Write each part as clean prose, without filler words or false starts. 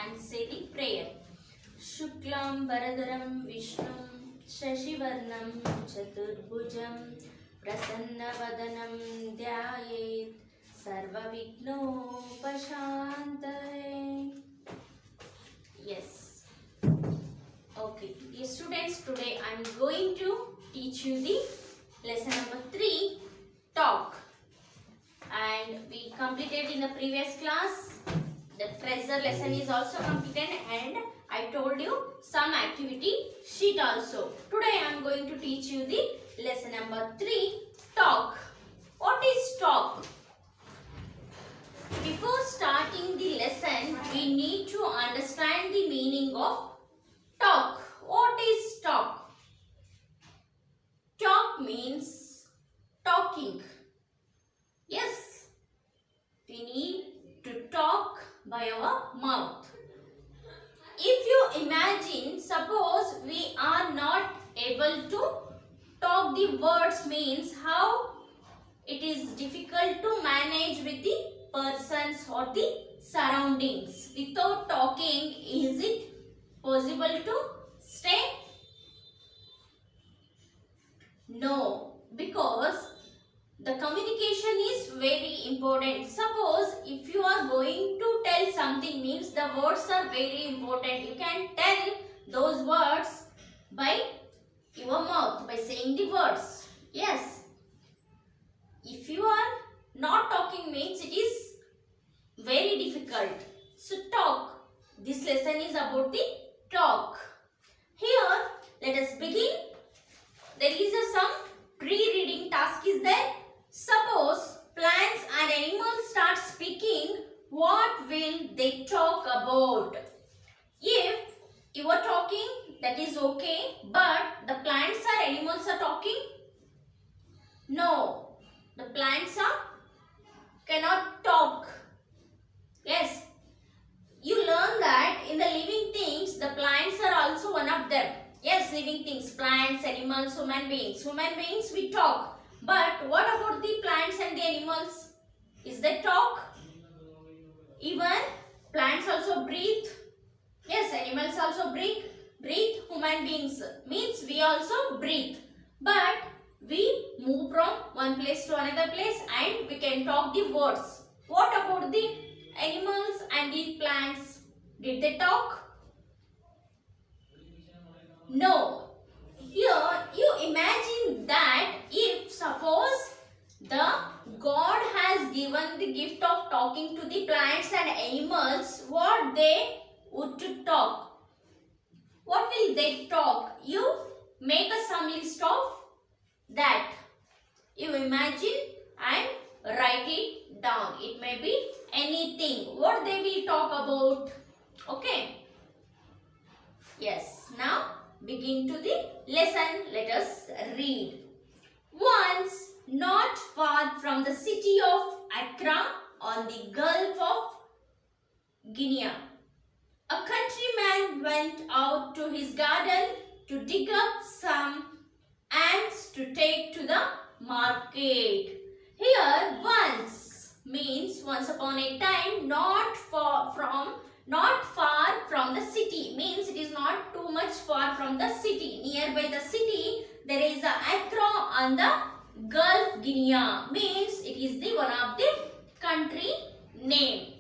and say the prayer. Shuklam Baradaram Vishnum Shashivarnam Chaturbhujam Prasannavadanam Dhyayet Sarvavighnopashantare. Yes. Okay. Dear students, today I am going to teach you the lesson number 3, talk. And we completed in the previous class. The treasure lesson is also completed and I told you some activity sheet also. Today I am going to teach you the lesson number 3, talk. What is talk? Before starting the lesson, we need to understand the meaning of talk. What is talk? Talk means talking. Yes, we need to talk by our mouth. If you imagine, suppose we are not able to talk the words, means how it is difficult to manage with the persons or the surroundings. Without talking, is it possible to stay? No, because the communication is very important. Suppose if you are going to tell something, means the words are very important. You can tell those words by your mouth, by saying the words. Yes. If you are not talking, means it is very difficult. So talk. This lesson is about the talk. Here, let us begin. There is some pre-reading task is there. Suppose plants and animals start speaking, what will they talk about? If you are talking, that is okay, but the plants or animals are talking? No, the plants cannot talk. Yes, you learn that in the living things, the plants are also one of them. Yes, living things, plants, animals, human beings. Human beings, we talk. But what about the plants and the animals? Is they talk? Even plants also breathe. Yes, animals also breathe. Human beings means we also breathe. But we move from one place to another place and we can talk the words. What about the animals and the plants? Did they talk? No. Here you imagine that if suppose the God has given the gift of talking to the plants and animals, what they would to talk? What will they talk? You make a sum list of that. You imagine and write it down. It may be anything. What they will talk about? Okay. Yes. Now begin to the lesson. Let us read. Once, not far from the city of Accra on the Gulf of Guinea, a countryman went out to his garden to dig up some ants to take to the market. Here, once means once upon a time, not far from the city, means it is not too much far from the city. Nearby the city, there is a Accra on the Gulf Guinea, means it is the one of the country name.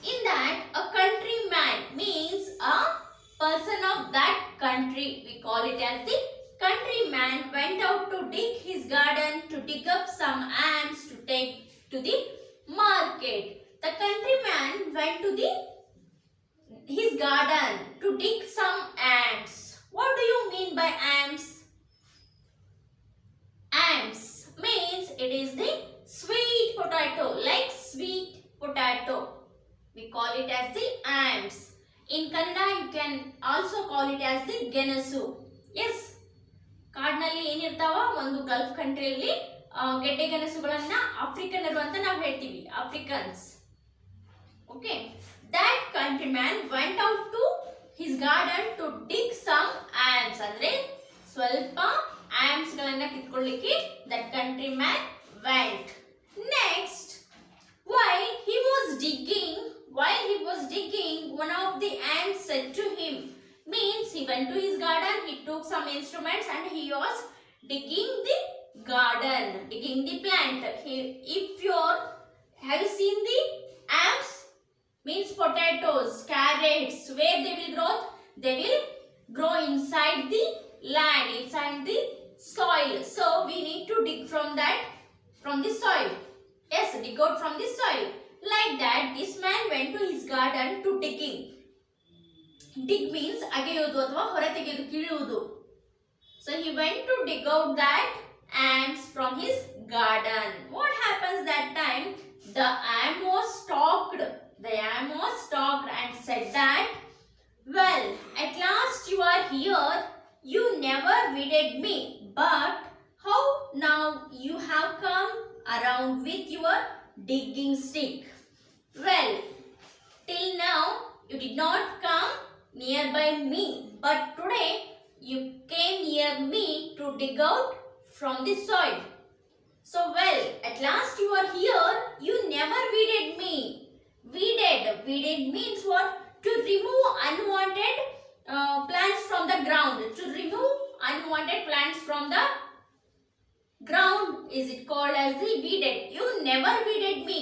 In that, a countryman means a person of that country. We call it as the countryman went out to dig his garden to dig up some ants to take to the market. The countryman went to his garden to dig some ants. What do you mean by ants? Ants means it is the sweet potato, like sweet potato. We call it as the ants. In Kannada, you can also call it as the genasu. Yes. ಕಾಡಿನಲ್ಲಿ ಏನಿರ್ತಾವ ಒಂದು Gulf ಕಂಟ್ರಿಯಲ್ಲಿ ಗೆಡ್ಡೆ ಗೆಣಸುಗಳನ್ನ ಆಫ್ರಿಕನ್ನರು ಅಂತ ನಾವು ಹೇಳ್ತೀವಿ, Africans. Okay, that countryman went out to his garden to dig some ants. ಅಂದ್ರೆ ಸ್ವಲ್ಪ ants ಗಳನ್ನ ಕಿತ್ಕೊಳ್ಳಿಕ್ಕೆ that countryman went. Next, while he was digging, one of the ants said to him. Means he went to his garden, he took some instruments and he was digging the garden, digging the plant. Have you seen the ants? Means potatoes, carrots, where they will grow? They will grow inside the land, inside the soil. So we need to dig from the soil. Yes, dig out from the soil. Like that, this man went to his garden to digging. Dig means ಅಗೆಯುವುದು ಅಥವಾ ಹೊರತೆಗೆಯುವುದು, ಕೀಳುವುದು. So he went to dig out that ants from his garden. What happens that time? The ant was stalked. The ant was stalked and said that, well, at last you are here. You never weeded me, but how now you have come around with your digging stick? Well, till now you did not come nearby me, but today you came near me to dig out from the soil. So, well, at last you are here. You never weeded me. Weeded means what? To remove unwanted plants from the ground. To remove unwanted plants from the ground is it called as the weeded. You never weeded me,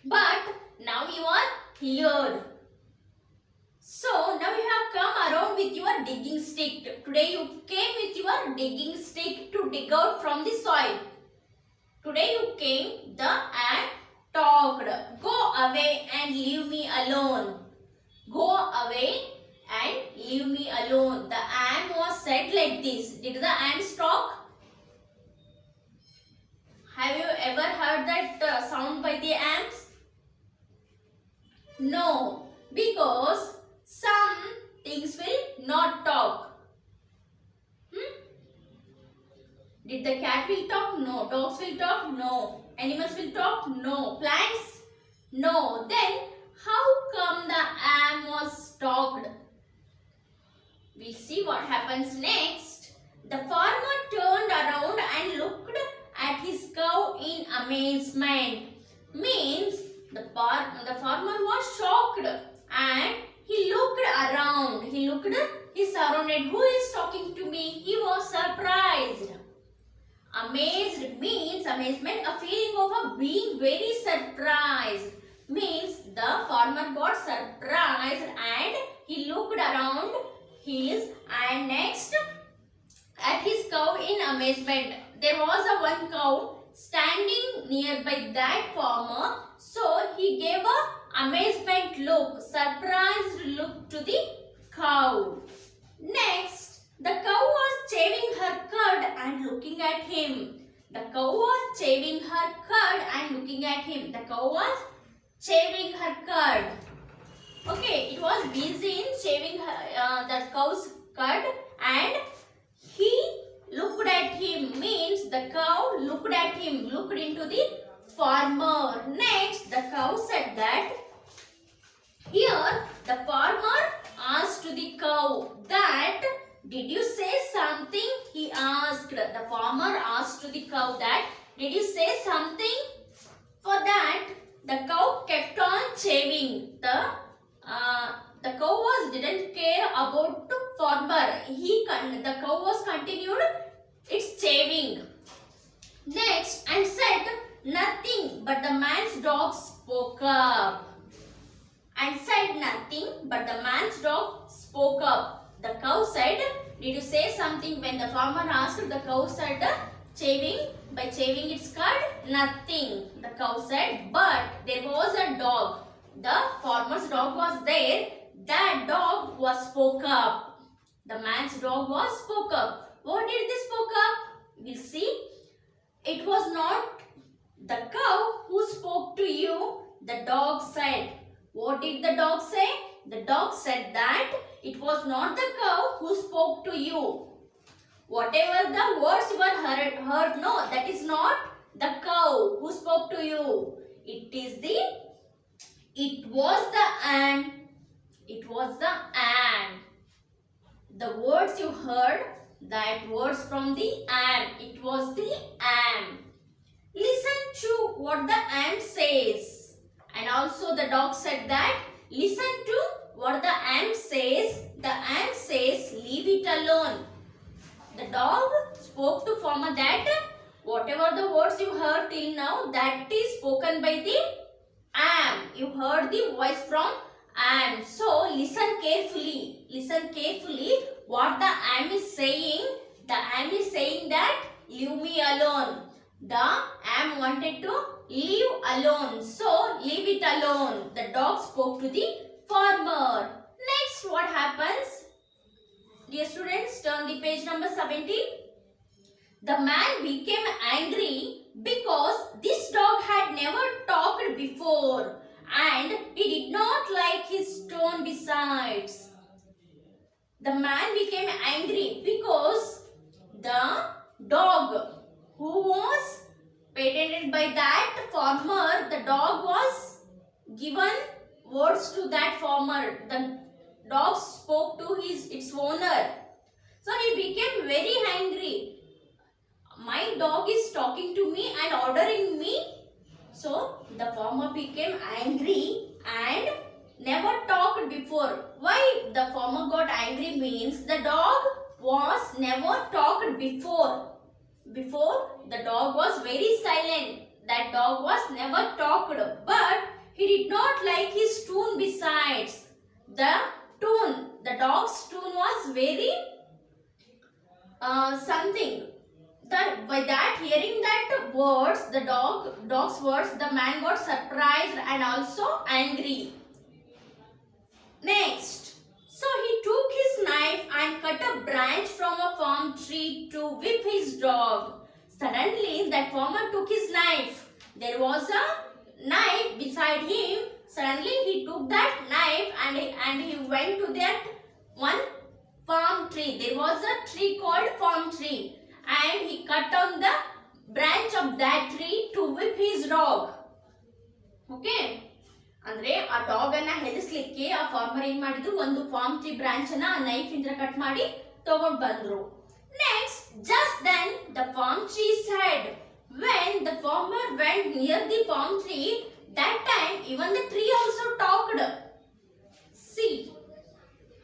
but now you are here. So now you have come around with your digging stick. Today you came with your digging stick to dig out from the soil. Today you came, the ant talked. Go away and leave me alone. Go away and leave me alone. The ant was said like this. Did the ants talk? Have you ever heard that sound by the ants? No, because some things will not talk. Did the cat will talk? No. Dogs will talk? No. Animals will talk? No. Plants? No. Then how come the ant was stalked? We'll see what happens next. The farmer turned around and looked at his cow in amazement. Means the farmer was shocked and he looked around. He surrounded. Who is talking to me? He was surprised. Amazed means amazement, a feeling of being very surprised. Means the farmer got surprised and he looked around and next at his cow in amazement. There was one cow standing nearby that farmer, so he gave a amazement look, surprised look to the cow. Next, the cow was shaving her cud and looking at him. The cow was shaving her cud and looking at him. The cow was shaving her cud. Okay, it was busy in shaving the cow's cud and he looked at him. Means the cow looked at him, looked into the farmer. Next, the cow said that, here the farmer asked to the cow that, did you say something? He asked. The farmer asked to the cow that, did you say something? For that, the cow kept on shaving. The cow didn't care about the farmer. The cow was continued its shaving. Next, and said nothing, but the man's dog spoke up. And said nothing, but the man's dog spoke up. The cow said, did you say something? When the farmer asked, the cow said, by shaving its cud, nothing. The cow said, but there was a dog. The farmer's dog was there. That dog was spoke up. The man's dog was spoke up. What did they spoke up? We'll see. It was not the cow who spoke to you. The dog said. What did the dog say? The dog said that it was not the cow who spoke to you. Whatever the words you were heard, no, that is not the cow who spoke to you. It was the ant. It was the ant. The words you heard, that words from the ant. It was the ant. Listen to what the ant says. And also the dog said that, listen to what the ant says? The ant says, leave it alone. The dog spoke to farmer that whatever the words you heard till now, that is spoken by the ant. You heard the voice from ant. So listen carefully. Listen carefully what the ant is saying. The ant is saying that leave me alone. The ant wanted to leave alone. So leave it alone. The dog spoke to the farmer. Next, what happens? Dear students, turn the page number 17. The man became angry because this dog had never talked before and he did not like his tone besides. The man became angry because the dog who was patented by that farmer, the dog was given words to that farmer. The dog spoke to its owner. So he became very angry. My dog is talking to me and ordering me. So the farmer became angry and never talked before. Why the farmer got angry means the dog was never talked before. Before the dog was very silent. That dog was never talked. But he did not like his tune besides. The tune, the dog's tune was very something. By that, hearing that words, the dog's words, the man got surprised and also angry. Next, so he took his knife and cut a branch from a palm tree to whip his dog. Suddenly, that farmer took his knife. There was a knife beside him. Suddenly, he took that knife and he went to that one palm tree. There was a tree called palm tree. And he cut down the branch of that tree to whip his dog. Okay? ಅಂದ್ರೆ ಆ dog ಅನ್ನ ಹೆದರ್ಸ್ಲಿಕ್ಕೆ ಆ farmer ಏನ್ ಮಾಡಿದ್ರು, ಒಂದು form tree branch ಅನ್ನ knife ಇಂದ cut ಮಾಡಿ ತಗೊಂಡ್ ಬಂದ್ರು. Next, just then the palm tree said, when the farmer went near the palm tree, that time even the tree also talked. See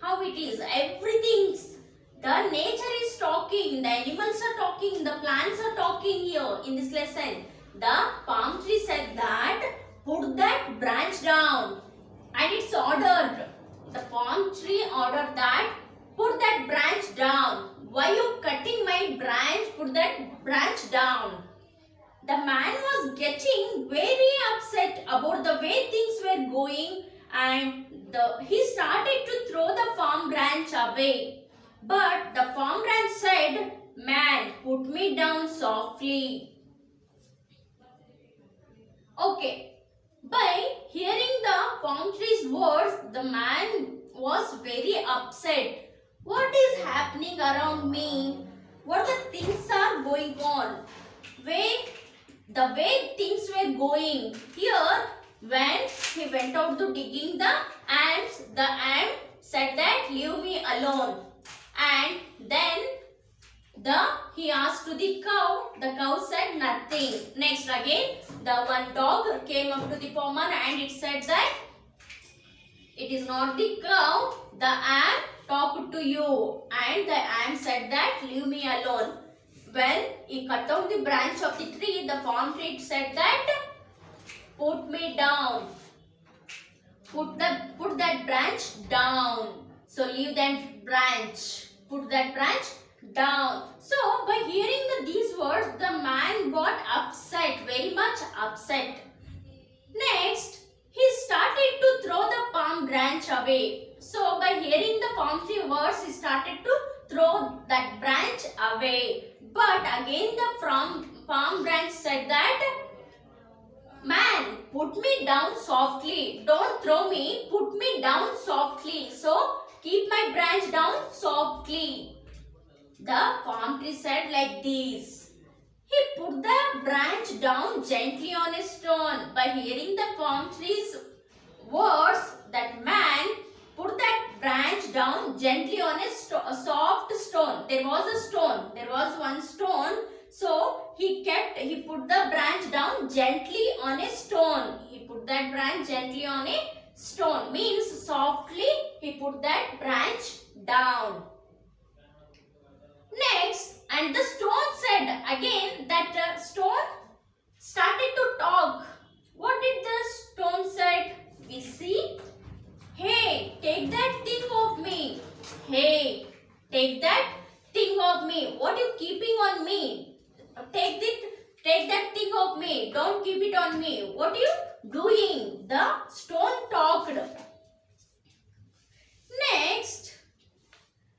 how it is. Everything's the nature is talking, the animals are talking, the plants are talking here in this lesson. The palm tree said that put that branch down, and it's ordered. The palm tree ordered that put that branch down. Why you cutting my branch? Put that branch down. The man was getting very upset about the way things were going, and he started to throw the palm branch away. But the palm branch said, man, put me down softly. Okay. By hearing the palm tree's words, the man was very upset. What is happening around me? What the things are going on? The way things were going. Here, when he went out to digging the ants said that leave me alone. And then he asked to the cow said nothing. Next again, the one dog came up to the farmer and it said that it is not the cow, the ant talked to you. And the ant said that leave me alone. When he cut down the branch of the tree, the palm tree said that put me down. Put that branch down. So leave that branch. Put that branch down. So by hearing these words, the man got upset, very much upset. Next, he started to throw the palm branch away. So by hearing the palm tree words, he started to throw that branch away. But again the palm branch said that, man, put me down softly. Don't throw me, put me down softly. So keep my branch down softly. The palm tree said like this. He put the branch down gently on a stone. By hearing the palm tree's words, that man put that branch down gently on a soft stone. There was a stone. There was one stone. So he put the branch down gently on a stone. He put that branch gently on a stone. Means softly put that branch down. Next, and the stone said again that stone started to talk. What did the stone said? We see. Hey, take that thing of me. Hey, take that thing of me. What you keeping on me? Take that thing of me. Don't keep it on me. What you doing? The stone talked. Next,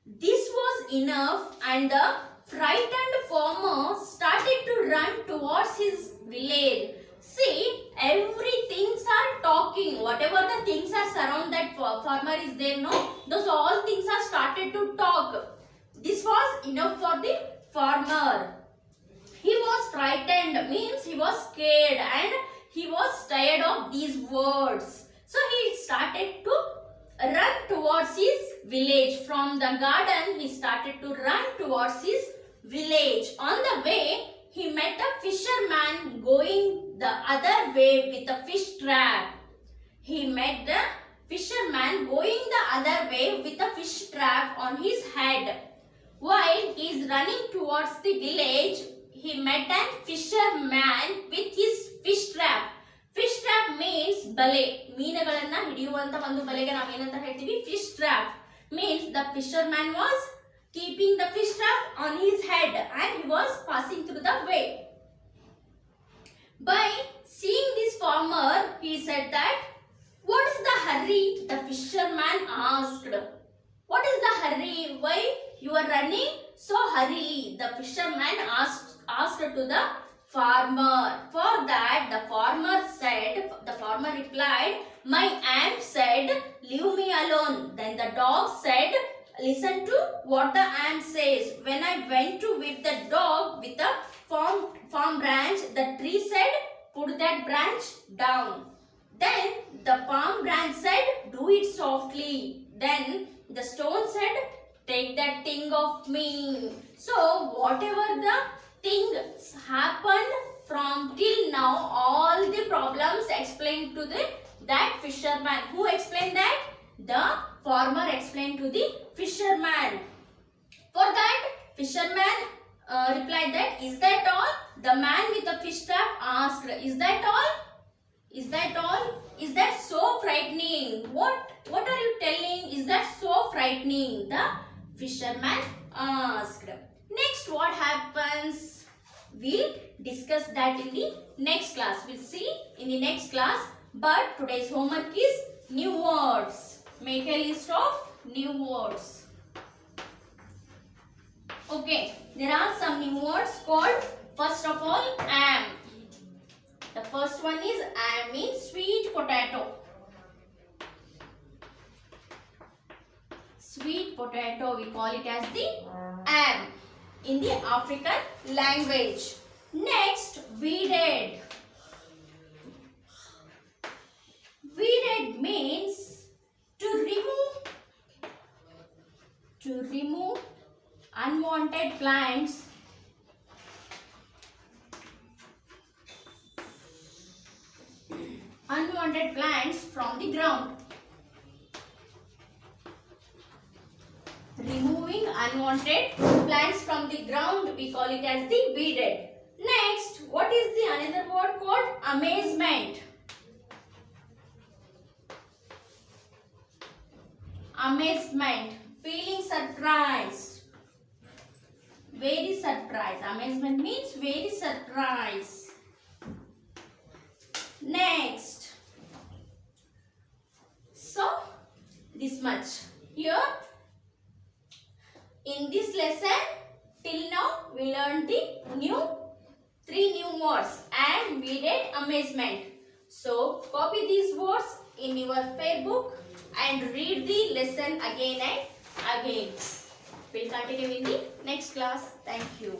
this was enough, and the frightened farmer started to run towards his village. See, everything are talking. Whatever the things are surround that farmer is there, no? Those all things are started to talk. This was enough for the farmer. He was frightened, means he was scared and he was tired of these words. So he started to run towards his village. From the garden, he started to run towards his village. On the way, he met a fisherman going the other way with a fish trap. He met the fisherman going the other way with a fish trap on his head. While he is running towards the village, he met a fisherman with his fish trap. Fish trap means ಬಲೆ. ಮೀನುಗಳನ್ನ ಹಿಡಿಯುವಂತ ಒಂದು ಬಲೆಗೆ ನಾವು ಏನಂತ ಹೇಳ್ತೀವಿ? Fish trap. Means the fisherman was keeping the fish trap on his head and he was passing through the way. By seeing this farmer, he said that, "What is the hurry?" The fisherman asked. "What is the hurry? Why you are running so hurriedly?" The fisherman asked to the farmer. For that, the farmer replied, "My aunt said, leave me alone." Then the dog said, "Listen to what the aunt says. When I went to whip the dog with a firm branch, the tree said, put that branch down. Then the palm branch said, do it softly. Then the stone said, take that thing of me." So whatever the things happened from till now, all the problems explained to that fisherman. Who explained that? The farmer explained to the fisherman. For that, fisherman replied that, "Is that all?" The man with the fish trap asked, "Is that all? Is that all? Is that so frightening? What are you telling? Is that so frightening?" The fisherman asked. Next, what happens? We'll discuss that in the next class. We'll see in the next class. But today's homework is new words. Make a list of new words. Okay, there are some new words called, first of all, am. The first one is am, means sweet potato. Sweet potato, we call it as the am in the African language. Next, weeded. Weeded means to remove unwanted plants from the ground. Removing unwanted plants from the ground, we call it as the weeded. Next, what is the another word called? Amazement. Amazement, feeling surprised. Very surprised. Amazement means very surprised. Next. So, this much. Here, in this lesson, till now, we learned the three new words and we did amazement. So, copy these words in your fair book and read the lesson again and again. We'll continue in the next class. Thank you.